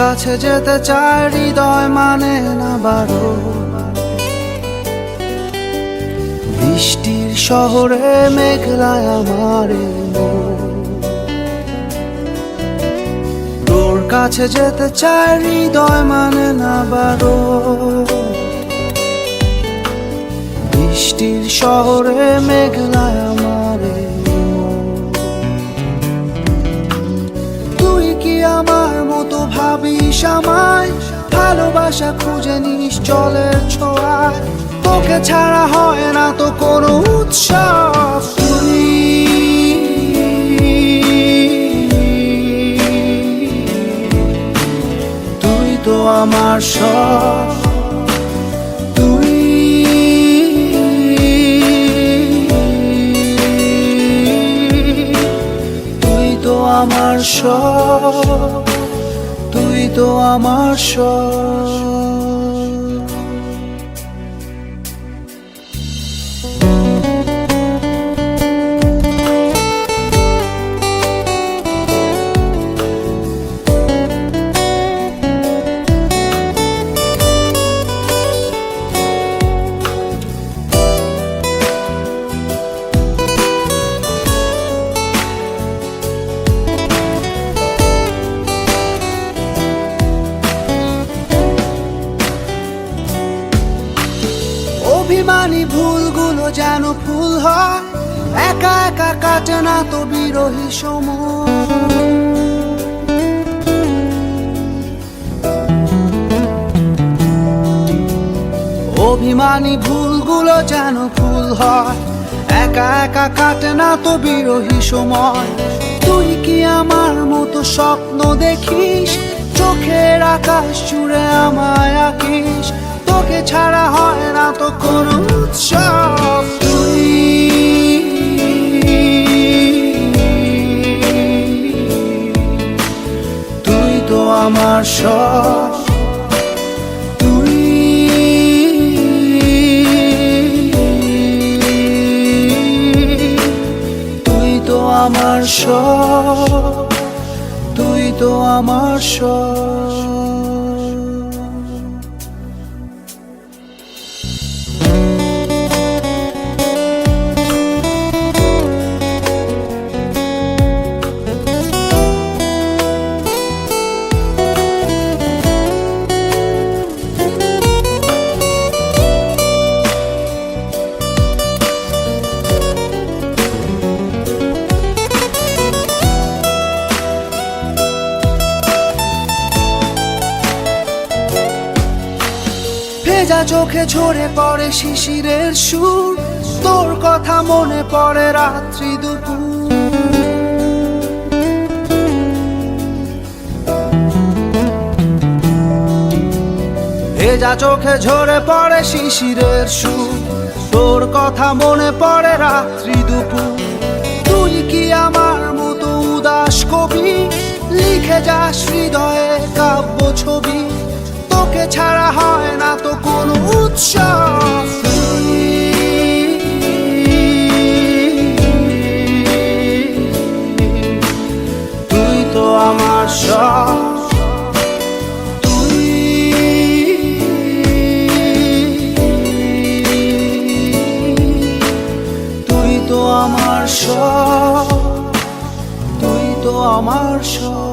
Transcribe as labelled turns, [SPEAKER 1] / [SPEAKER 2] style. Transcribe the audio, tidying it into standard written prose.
[SPEAKER 1] কাছে যেতে চায় হৃদয় মানে না বারো। বৃষ্টির শহরে মেঘলায় আমার তোর কাছে যেতে চায় হৃদয় মানে না বারো। বৃষ্টির শহরে মেঘলায় আমার তুই কি আমার মতো ভাবিস আমায়? ভালোবাসা খুঁজে নিস জলের ছোঁয়ায়, তোকে ছাড়া হয় না তো কোনো উৎসব। তুই তো আমার সব, তুই তো আমার সব, তুই তো আমার সব। অভিমানী ভুলগুলো যেন ফুল হয়, একা একা কাটে না তো বিরহী সময়। অভিমানী ভুলগুলো যেন ফুল হয়, একা একা কাটে না তো বিরহী সময়। তুই কি আমার মতো স্বপ্ন দেখিস? চোখের আকাশ জুড়ে আমায় আঁকিস, তোকে ছাড়া হয় না তো কোনো উৎসব। তুই তো আমার সব, তুই তো আমার সব, তুই তো আমার সব। ভেজা চোখে ঝরে পড়ে শিশিরের সুর, তোর কথা মনে পড়ে রাত্রি দুপুর। ভেজা চোখে ঝরে পড়ে শিশিরের সুর, তোর কথা মনে পড়ে রাত্রি দুপুর। তুই কি আমার মতো উদাস কবি? লিখে যাস হৃদয়ে কাব্য ছবি, তোকে ছাড়া হয় না তো কোনো উৎসব। তুই তো আমার সব, তুই তো আমার সব, তুই তো আমার সব।